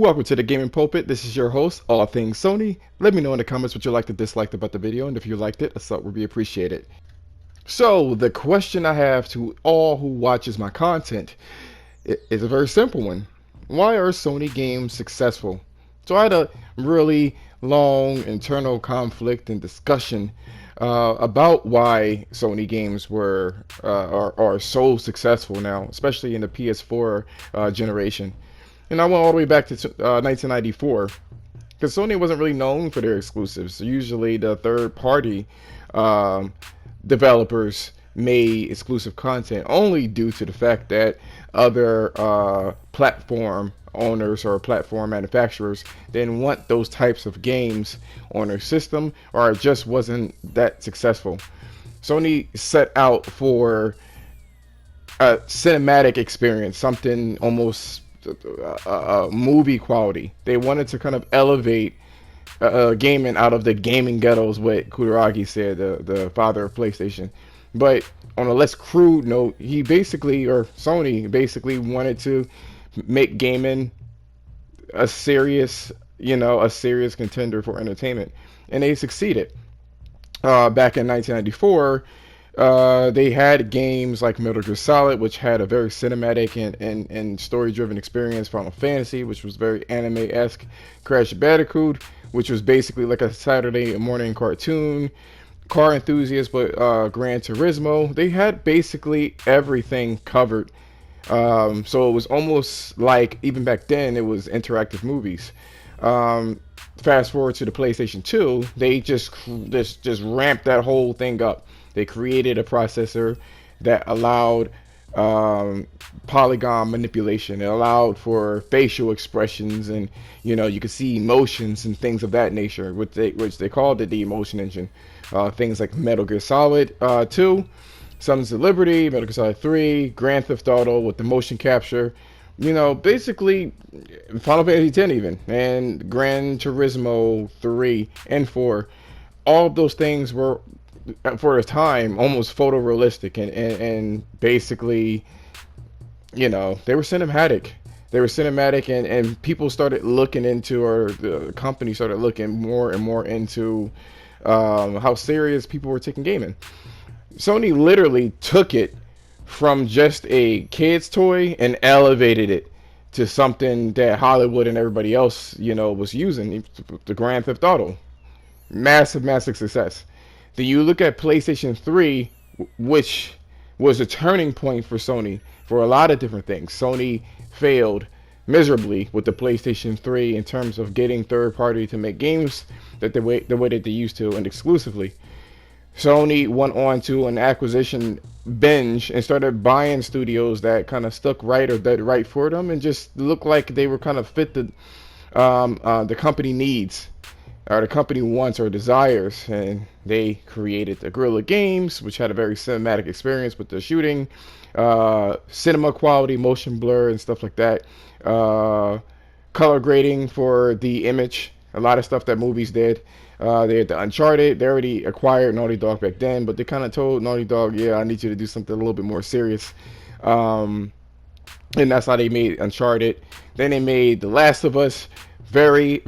Welcome to the Gaming Pulpit. This is your host, All Things Sony. Let me know in the comments what you liked or disliked about the video, and if you liked it, a sub would be appreciated. So, the question I have to all who watches my content is a very simple one. Why are Sony games successful? So I had a really long internal conflict and discussion about why Sony games are so successful now, especially in the PS4 generation. And I went all the way back to 1994, because Sony wasn't really known for their exclusives. Usually the third-party um, developers made exclusive content only due to the fact that other platform owners or platform manufacturers didn't want those types of games on their system, or it just wasn't that successful. Sony set out for a cinematic experience, something almost movie quality. They wanted to kind of elevate gaming out of the gaming ghettos, what Kutaragi said, the father of PlayStation. But on a less crude note, Sony basically wanted to make gaming a serious, a serious contender for entertainment, and they succeeded. Back in 1994, they had games like Metal Gear Solid, which had a very cinematic and story-driven experience. Final Fantasy, which was very anime-esque. Crash Bandicoot, which was basically like a Saturday morning cartoon. Car Enthusiast, but Gran Turismo. They had basically everything covered. So it was almost like, even back then, it was interactive movies. Fast forward to the PlayStation 2, they just ramped that whole thing up. They created a processor that allowed polygon manipulation. It allowed for facial expressions, and you could see emotions and things of that nature, which they called it the emotion engine. Things like Metal Gear Solid 2, Sons of Liberty, Metal Gear Solid 3, Grand Theft Auto with the motion capture. Basically Final Fantasy 10 even, and Gran Turismo 3 and 4. All of those things were, for a time, almost photorealistic, and basically, they were cinematic. They were cinematic, and people started looking into, or the company started looking more and more into how serious people were taking gaming. Sony literally took it from just a kid's toy and elevated it to something that Hollywood and everybody else, was using. The Grand Theft Auto, massive success. Then you look at PlayStation 3, which was a turning point for Sony for a lot of different things. Sony failed miserably with the PlayStation 3 in terms of getting third party to make games the way that they used to, and exclusively. Sony went on to an acquisition binge and started buying studios that kind of stuck right or dead right for them, and just looked like they were kind of fit the company needs, or the company wants or desires. And they created the Guerrilla Games, which had a very cinematic experience with the shooting, cinema quality, motion blur, and stuff like that. Color grading for the image, a lot of stuff that movies did. They had the Uncharted. They already acquired Naughty Dog back then, but they kind of told Naughty Dog, yeah, I need you to do something a little bit more serious. And that's how they made Uncharted. Then they made The Last of Us, very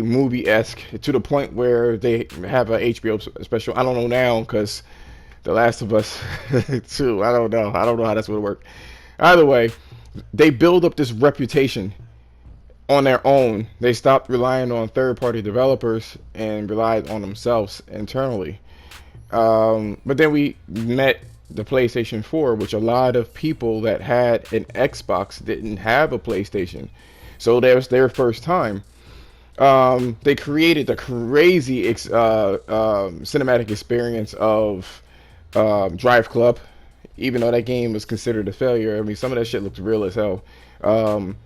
movie-esque, to the point where they have a HBO special. I don't know now, because The Last of Us 2, I don't know how that's going to work. Either way, they build up this reputation on their own. They stopped relying on third-party developers and relied on themselves internally. But then we met the PlayStation 4, which a lot of people that had an Xbox didn't have a PlayStation. So that was their first time. They created the crazy cinematic experience of Drive Club, even though that game was considered a failure. I mean, some of that shit looked real as hell.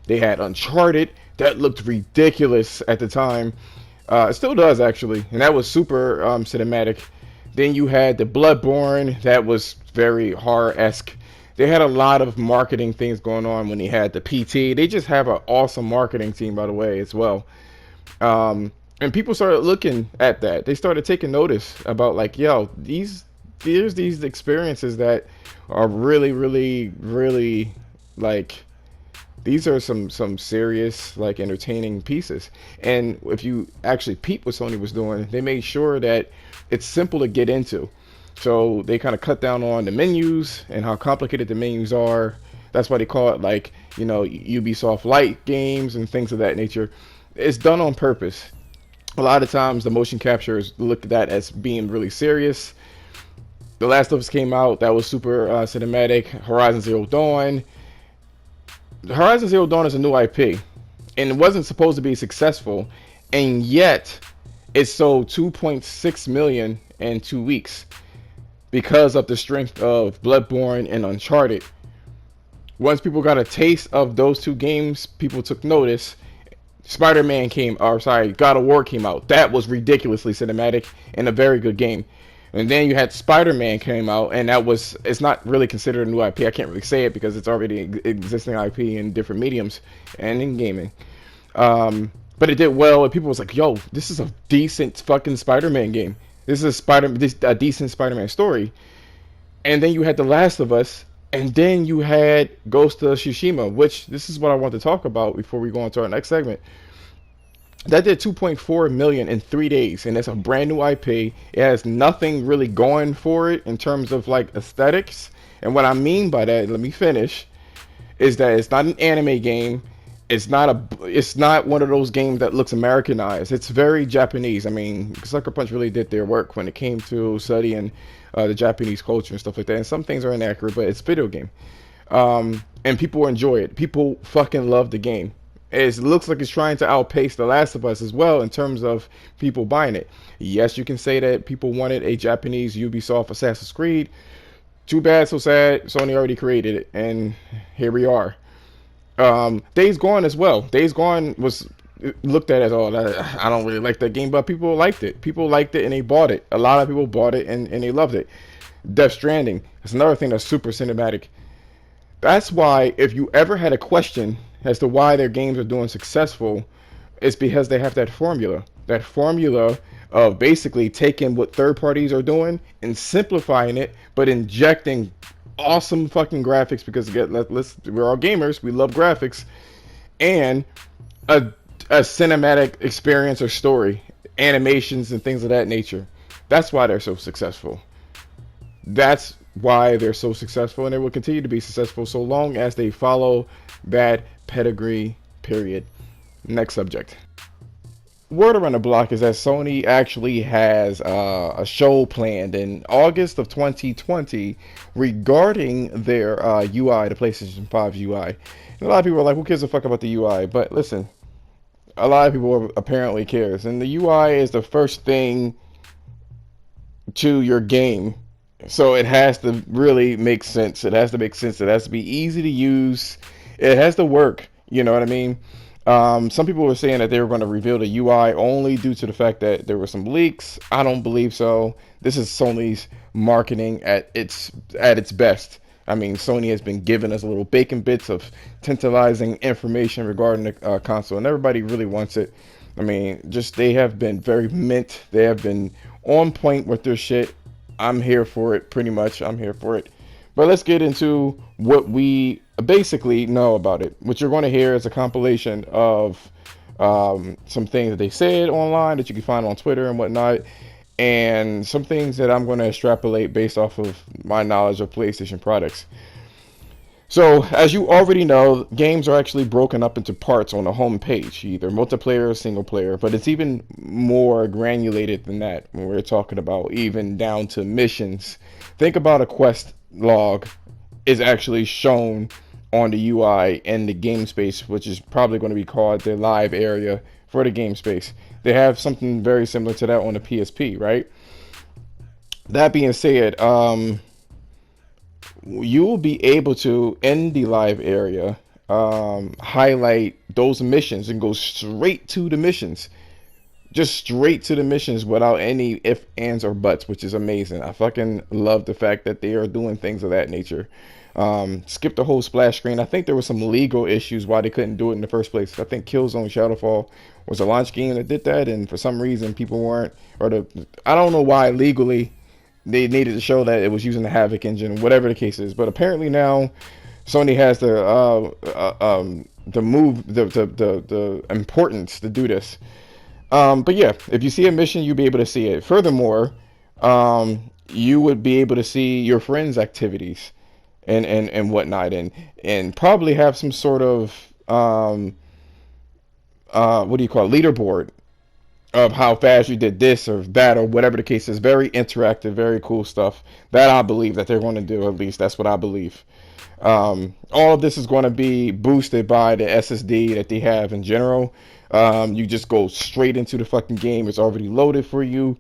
They had Uncharted that looked ridiculous at the time. It still does, actually, and that was super cinematic. Then you had the Bloodborne that was very horror-esque. They had a lot of marketing things going on when they had the PT. They just have an awesome marketing team, by the way, as well. And people started looking at that. They started taking notice about, like, yo, there's these experiences that are really, like, These are some serious like entertaining pieces. And if you actually peep what Sony was doing, they made sure that it's simple to get into. So they kind of cut down on the menus and how complicated the menus are. That's why they call it like, Ubisoft Light games and things of that nature. It's done on purpose. A lot of times the motion capture is looked at that as being really serious. The Last of Us came out, that was super cinematic. Horizon Zero Dawn. Horizon Zero Dawn is a new IP, and it wasn't supposed to be successful, and yet it sold 2.6 million in 2 weeks because of the strength of Bloodborne and Uncharted. Once people got a taste of those two games, people took notice. Spider-Man came, or sorry, God of War came out. That was ridiculously cinematic and a very good game. And then you had Spider-Man came out, and it's not really considered a new IP. I can't really say it because it's already existing IP in different mediums and in gaming. But it did well, and people was like, yo, this is a decent fucking Spider-Man game. This is a decent Spider-Man story. And then you had The Last of Us, and then you had Ghost of Tsushima, which this is what I want to talk about before we go on to our next segment. That did 2.4 million in 3 days, and it's a brand new IP. It has nothing really going for it in terms of like aesthetics. And what I mean by that, let me finish, is that it's not an anime game. It's not one of those games that looks Americanized. It's very Japanese. I mean, Sucker Punch really did their work when it came to studying the Japanese culture and stuff like that. And some things are inaccurate, but it's a video game. And people enjoy it. People fucking love the game. It looks like it's trying to outpace The Last of Us as well in terms of people buying it. Yes, you can say that people wanted a Japanese Ubisoft Assassin's Creed. Too bad, so sad. Sony already created it, and here we are. Days Gone as well. Days Gone was looked at as, oh, I don't really like that game, but people liked it. People liked it and they bought it. A lot of people bought it and they loved it. Death Stranding. That's another thing that's super cinematic. That's why if you ever had a question as to why their games are doing successful, it's because they have that formula. That formula of basically taking what third parties are doing and simplifying it, but injecting awesome fucking graphics, because again, we're all gamers, we love graphics, and a cinematic experience or story, animations and things of that nature. That's why they're so successful. That's why they're so successful, and they will continue to be successful so long as they follow that pedigree, period. Next subject. Word around the block is that Sony actually has a show planned in August of 2020 regarding their UI, the PlayStation 5 UI. And a lot of people are like, who cares a fuck about the UI? But listen, a lot of people apparently cares. And the UI is the first thing to your game. So it has to really make sense. It has to make sense. It has to be easy to use. It has to work. You know what I mean? Some people were saying that they were going to reveal the UI only due to the fact that there were some leaks. I don't believe so. This is Sony's marketing at its best. I mean, Sony has been giving us little bacon bits of tantalizing information regarding the console, and everybody really wants it. I mean, just they have been very mint. They have been on point with their shit. I'm here for it, pretty much. I'm here for it. But let's get into what we basically know about it. What you're going to hear is a compilation of some things that they said online that you can find on Twitter and whatnot, and some things that I'm going to extrapolate based off of my knowledge of PlayStation products. So, as you already know, games are actually broken up into parts on the home page, either multiplayer or single player, but it's even more granulated than that when we're talking about even down to missions. Think about a quest log is actually shown on the UI in the game space, which is probably going to be called the live area for the game space. They have something very similar to that on the PSP, right? That being said, you will be able to, in the live area, highlight those missions and go straight to the missions. Just straight to the missions without any ifs, ands, or buts, which is amazing. I fucking love the fact that they are doing things of that nature. Skip the whole splash screen. I think there were some legal issues why they couldn't do it in the first place. I think Killzone Shadowfall was a launch game that did that, and for some reason people weren't, I don't know why legally they needed to show that it was using the Havoc engine, whatever the case is. But apparently now Sony has the the importance to do this. But yeah, if you see a mission, you'll be able to see it. Furthermore, you would be able to see your friends' activities and whatnot, and probably have some sort of what do you call it, leaderboard of how fast you did this or that or whatever the case is. Very interactive, very cool stuff that I believe that they're going to do. At least that's what I believe. All of this is going to be boosted by the SSD that they have in general. You just go straight into the fucking game. It's already loaded for you.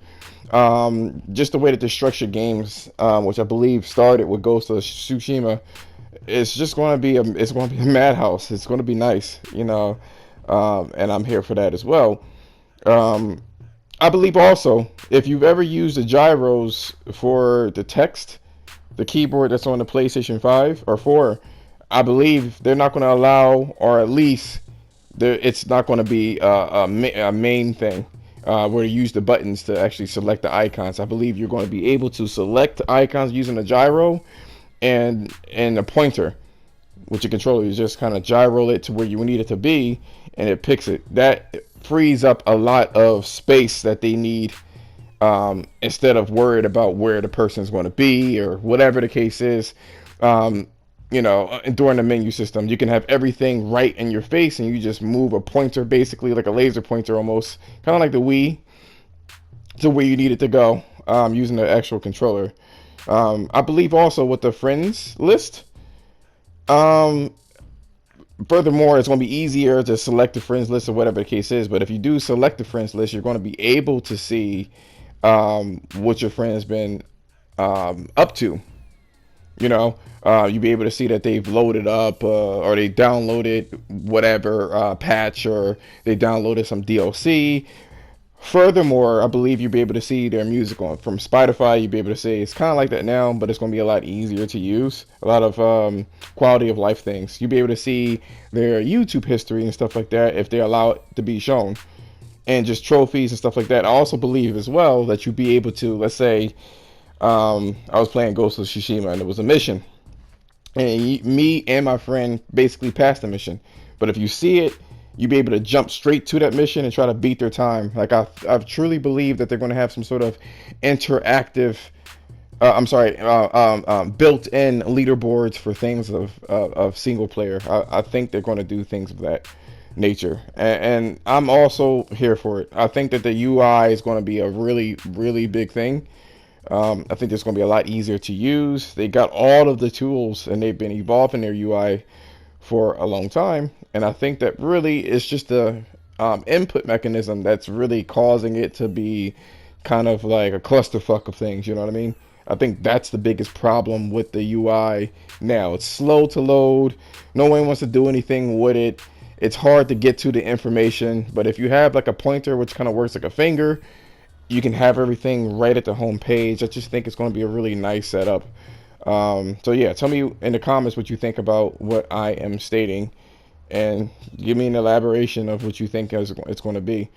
Just the way that they structure games, which I believe started with Ghost of Tsushima, it's just going to be a madhouse. It's going to be nice, and I'm here for that as well. Um, I believe also if you've ever used the gyros for the text, the keyboard that's on the PlayStation 5 or 4, I believe they're not going to allow, or at least it's not going to be a main thing where you use the buttons to actually select the icons. I believe you're going to be able to select icons using a gyro and a pointer with your controller. You just kind of gyro it to where you need it to be, and it picks it. That frees up a lot of space that they need, instead of worried about where the person is going to be or whatever the case is. Um, during the menu system, you can have everything right in your face, and you just move a pointer, basically like a laser pointer, almost kind of like the Wii, to where you need it to go, using the actual controller. I believe also with the friends list. Um, Furthermore, it's going to be easier to select the friends list or whatever the case is. But if you do select the friends list, you're going to be able to see what your friend's been up to. You'll be able to see that they've loaded up, or they downloaded whatever patch, or they downloaded some DLC. Furthermore, I believe you'll be able to see their music on from Spotify. You'll be able to see it's kind of like that now, but it's going to be a lot easier to use. A lot of quality of life things. You'll be able to see their YouTube history and stuff like that if they allow it to be shown, and just trophies and stuff like that. I also believe as well that you'll be able to, let's say, I was playing Ghost of Tsushima and it was a mission, and me and my friend basically passed the mission. But if you see it, you be able to jump straight to that mission and try to beat their time. Like I truly believe that they're going to have some sort of interactive, built-in leaderboards for things of single player. I think they're going to do things of that nature, and I'm also here for it. I think that the UI is going to be a really, really big thing. I think it's going to be a lot easier to use. They got all of the tools, and they've been evolving their UI for a long time. And I think that really it's just the input mechanism that's really causing it to be kind of like a clusterfuck of things. You know what I mean? I think that's the biggest problem with the UI now. It's slow to load. No one wants to do anything with it. It's hard to get to the information. But if you have like a pointer, which kind of works like a finger, you can have everything right at the home page. I just think it's going to be a really nice setup. So yeah, tell me in the comments what you think about what I am stating, and give me an elaboration of what you think it's going to be.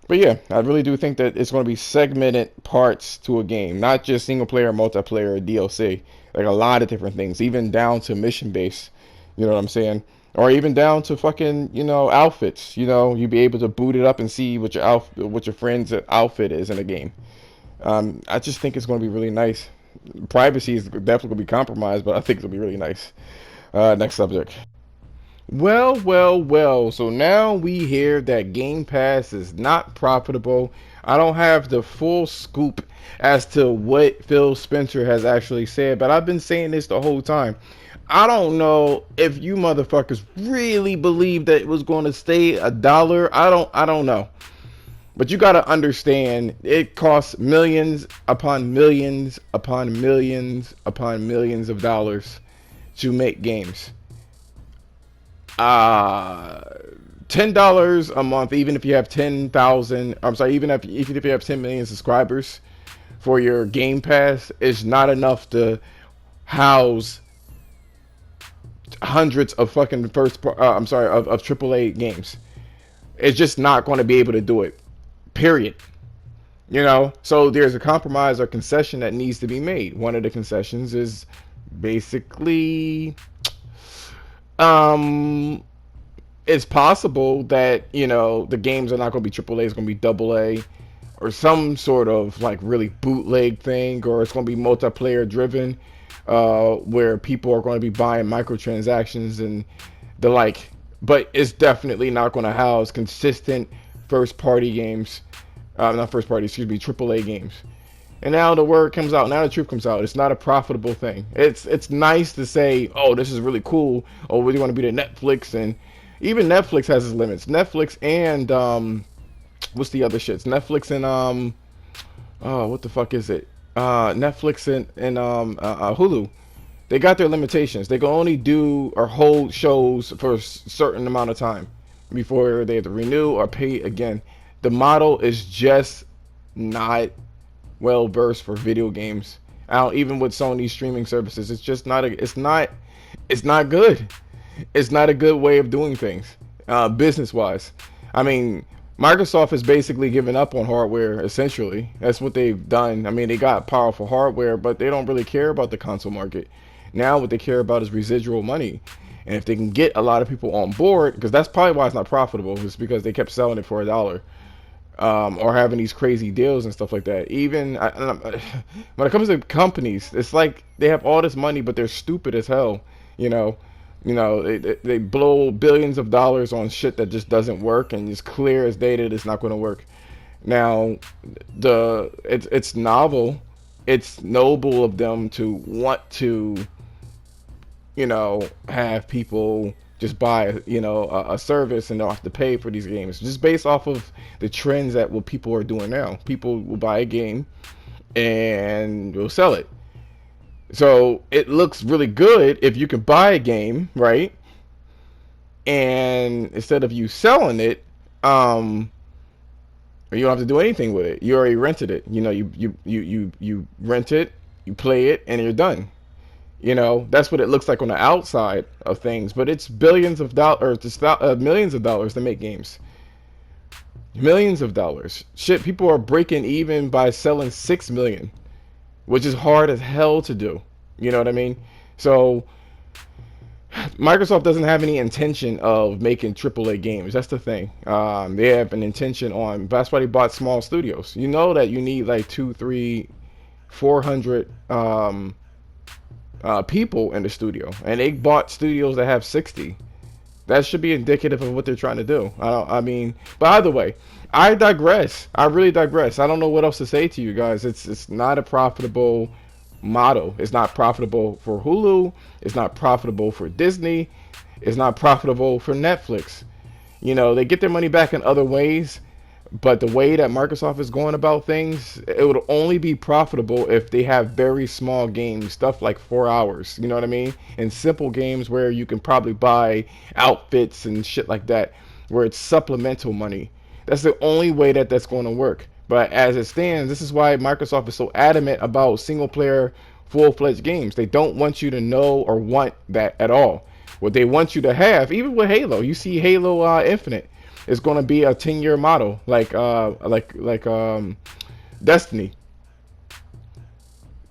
But yeah, I really do think that it's going to be segmented parts to a game, not just single player, multiplayer, or DLC. Like a lot of different things, even down to mission based. You know what I'm saying? Or even down to fucking, outfits. You'd be able to boot it up and see what your friend's outfit is in a game. I just think it's going to be really nice. Privacy is definitely going to be compromised, but I think it'll be really nice. Next subject. Well, well, well. So now we hear that Game Pass is not profitable. I don't have the full scoop as to what Phil Spencer has actually said, but I've been saying this the whole time. I don't know if you motherfuckers really believe that it was going to stay $1. I don't know. But you got to understand, it costs millions upon millions upon millions upon millions of dollars to make games. Uh, $10 a month, even if you have 10,000, I'm sorry, even if you have 10 million subscribers for your Game Pass, is not enough to house hundreds of fucking of AAA games. It's just not going to be able to do it. Period. So there's a compromise or concession that needs to be made. One of the concessions is basically it's possible that the games are not going to be AAA, it's going to be AA, or some sort of like really bootleg thing, or it's going to be multiplayer driven, where people are going to be buying microtransactions and the like. But it's definitely not going to house consistent first party games, not first party, excuse me, AAA games. And now the word comes out. Now the truth comes out. It's not a profitable thing. It's nice to say, oh, this is really cool. Oh, we want to be the Netflix, and even Netflix has its limits. Netflix and what's the other shits? Netflix and oh, what the fuck is it? Netflix and Hulu. They got their limitations. They can only do or hold shows for a certain amount of time before they have to renew or pay again. The model is just not well versed for video games. Out even with Sony streaming services, it's just not it's not good. It's not a good way of doing things, business wise. I mean, Microsoft has basically given up on hardware. Essentially, that's what they've done. I mean, they got powerful hardware, but they don't really care about the console market. Now, what they care about is residual money. And if they can get a lot of people on board, because that's probably why it's not profitable, is because they kept selling it for $1. Or having these crazy deals and stuff like that. Even when it comes to companies, it's like they have all this money, but they're stupid as hell. You know, they blow billions of dollars on shit that just doesn't work, and it's clear as day that it's not going to work. Now, it's novel, it's noble of them to want to, have people just buy, a service and don't have to pay for these games. Just based off of the trends that what people are doing now. People will buy a game and will sell it. So it looks really good if you can buy a game, right? And instead of you selling it, you don't have to do anything with it. You already rented it. You rent it, you play it, and you're done. That's what it looks like on the outside of things, but it's billions of dollars, millions of dollars to make games. Millions of dollars. Shit, people are breaking even by selling 6 million, which is hard as hell to do. You know what I mean? So Microsoft doesn't have any intention of making AAA games. That's the thing. They have an intention on. That's why they bought small studios. You know that you need like 2, 3, 400 people in the studio, and they bought studios that have 60. That should be indicative of what they're trying to do. I mean, by the way, I digress. I really digress. I don't know what else to say to you guys. It's not a profitable model. It's not profitable for Hulu. It's not profitable for Disney. It's not profitable for Netflix. They get their money back in other ways, but the way that Microsoft is going about things, it would only be profitable if they have very small games, stuff like 4 hours, you know what I mean? And simple games where you can probably buy outfits and shit like that, where it's supplemental money. That's the only way that that's going to work. But as it stands, this is why Microsoft is so adamant about single player, full-fledged games. They don't want you to know or want that at all. What they want you to have, even with Halo, you see Halo Infinite. It's going to be a 10-year model, like Destiny.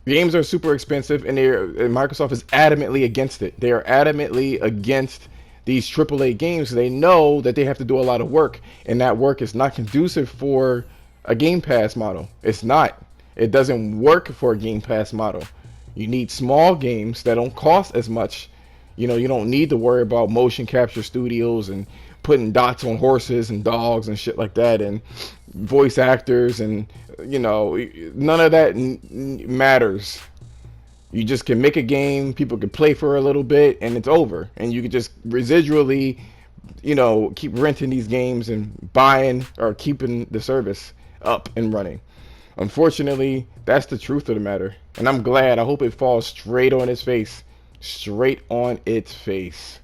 Games are super expensive, and Microsoft is adamantly against it. They are adamantly against these AAA games. They know that they have to do a lot of work, and that work is not conducive for a Game Pass model. It's not. It doesn't work for a Game Pass model. You need small games that don't cost as much. You don't need to worry about motion capture studios and putting dots on horses and dogs and shit like that, and voice actors, and none of that matters. You just can make a game, people can play for a little bit, and it's over. And you can just residually, keep renting these games and buying or keeping the service up and running. Unfortunately, that's the truth of the matter. And I'm glad. I hope it falls straight on its face. Straight on its face.